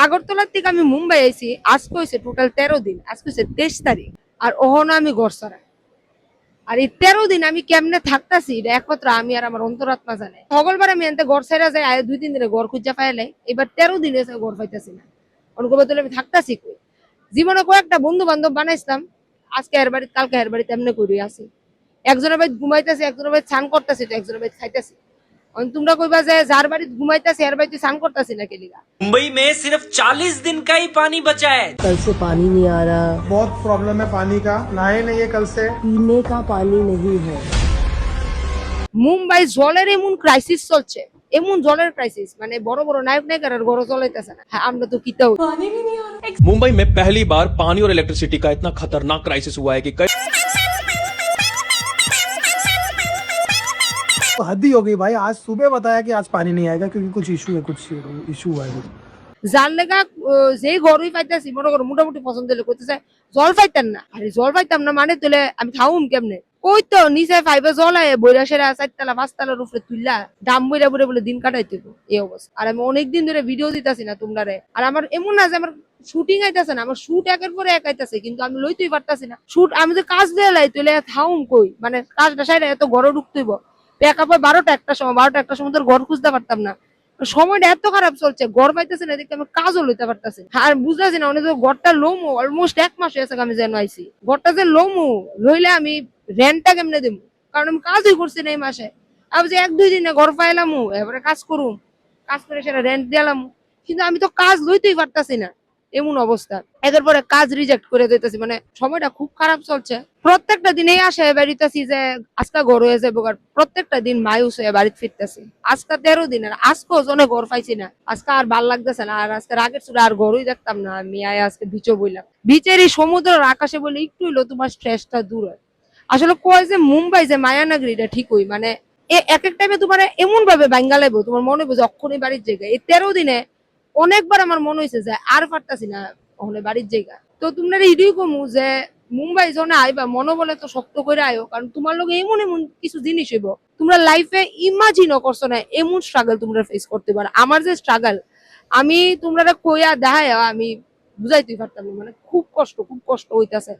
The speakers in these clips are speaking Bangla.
আগরতলার থেকে আমি মুম্বাই আইছি, আজকে হয়েছে টোটাল 13 দিন, আজকে হয়েছে 23 তারিখ। আর ওহনো আমি ঘর ছাড়া। আর এই 13 দিন আমি কেমনে থাকতাছি এটা একমাত্র আমি আর আমার অন্তরাত্মা জানে। মঙ্গলবার আমি এনতে ঘর ছাড়া যাই, আয় 2-3 দিনে ঘর খুঁজা পাইলে, এবার 13 দিন হয়েছে ঘর পাইতাছি না। অনুকূল আমি থাকতাছি কই? জীবনে কয়েকটা বন্ধু বান্ধব বানাইছিলাম, আজকে এর বাড়ি কালকে এর বাড়িতে এমনি করি আছি। একজনের বাড়ি ঘুমাইতেছি, একজনের বাড়ি স্নান করতেছি, তো একজনের বাড়ি খাইতেছি। তোমরা কইবা যে যার বাড়ি ঘুমাইতেছি এর বাড়িতে স্নান করতেছি না কেলিগা। मुंबई में सिर्फ 40 दिन का ही पानी बचा है। कल से पानी नहीं आ रहा, बहुत प्रॉब्लम है पानी का, नहाए नहीं है कल से। पीने का पानी नहीं है। মুম্বাই জলের এমন ক্রাইসিস চলছে, এমন জলের ক্রাইসিস, মানে বড় বড় নায়ক নায়িকার ঘর চলাইতেছে না। হ্যাঁ, আমরা তো কিতাও मुंबई में पहली बार पानी और इलेक्ट्रिसिटी का इतना खतरनाक क्राइसिस हुआ है कि कई हद ही हो गई भाई। आज सुबह बताया कि आज पानी नहीं आएगा क्योंकि कुछ इशू है, कुछ इशू हुआ है। যার লেগা যেই ঘরই পাইতেছি মনে করো মোটামুটি পছন্দ হলে করতেছে জল পাইতেন না। আরে জল পাইতাম না মানে তুলে আমি খাউম কেমনে? ওই তো নিচে পাইবে জল আয় বইরা সেরা 4 তলা 5 তলার উপরে তুললা দাম বইরা বইরা বলে দিন কাটাইতে এই অবস্থা। আর আমি অনেকদিন ধরে ভিডিও দিতেছি না তোমরারে। আর আমার এমন না যে আমার শুটিং আইতাছে না, আমার শুট একের পরে এক আইতাছে, কিন্তু আমি লইতেই পারতাছি না শুট। আমি যে কাজ দিয়ে লাই তুলে থাউম কই, মানে কাজটা সাইডে এত ঘরে ঢুকতেইব পেকাপ 12টা 1টার সময়, 12টা 1টার সময় তোর ঘর খুঁজতে পারতাম না। সময়টা এত খারাপ চলছে, ঘর পাইতেছে না, দেখতে আমি কাজও লইতে পারতেছি। আর বুঝতেছি না অনেক ঘরটা লোমো অলমোস্ট 1 মাস হয়েছে আমি যেন আইছি। ঘরটা যে লোমো লইলে আমি রেন্টটা কেমনে দেবো, কারণ আমি কাজই করছি না এই মাসে। আমি যে 1-2 দিনে ঘর পাইলাম, এবারে কাজ করুম, কাজ করে সেটা রেন্ট দিলাম, কিন্তু আমি তো কাজ লইতেই পারতাছি না। এমন অবস্থা, একের পরে কাজ রিজেক্ট করে দিতেছি, মানে সময়টা খুব খারাপ চলছে। প্রত্যেকটা দিনেই আসে বেরিতেছি যে আজকে ঘর হয়ে যাবো, প্রত্যেকটা দিন মায়ুস হয়ে বাড়িতে ফিরতেছি। আজকে 13 দিন আর আজকেও জনে ঘর পাইছি না। আজকে আর ভাল লাগতেছে না, আর আজকে রাগের চুড়ে আর ঘরই দেখতাম না। আমি আজকে বিচও বইলাম, বিচের এই সমুদ্রের আকাশে বলে একটু হইলো তোমার স্ট্রেসটা দূর হয়। আসলে কয় যে মুম্বাই যে মায়ানগরী এটা ঠিকই, মানে এক এক টাইমে তোমার এমন ভাবে ভাঙ্গা লাগবো, তোমার মনে হইব যে অক্ষণই বাড়ির জায়গা। এই 13 দিনে অনেকবার আমার মনে হয়েছে যে আর পারতাছি না ওখানে বাড়ির জায়গা। তো তোমরা এটাই কমু যে মুম্বাই জনে আইবা মনোবলে তো শক্ত করে আয়ো, কারণ তোমার লোক এমন এমন কিছু জিনিস হইব তোমরা লাইফে ইমাজিনও করছো না, এমন স্ট্রাগল তোমরা ফেস করতে পারো। আমার যে স্ট্রাগল আমি তোমরা কইয়া দেখায় আমি বুঝাইতেই পারতাম না, মানে খুব কষ্ট হইতাছে।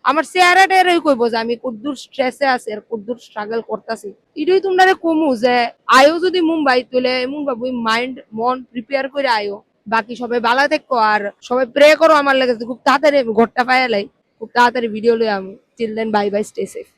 আমার চেহারাটা এরই কইব যে আমি কতদূর স্ট্রেসে আছি আর কতদূর স্ট্রাগল করতেছি। এটাই তোমরা কমু যে আয়ো যদি মুম্বাই তুলে এমন ভাবে মাইন্ড মন প্রিপেয়ার করে আয়ো। বাকি সবাই ভালো থাকো আর সবাই প্রে করো আমার লাগে খুব তাড়াতাড়ি ঘরটা পাইলাই, খুব তাড়াতাড়ি ভিডিও লই আমি। Till then bye bye, stay safe.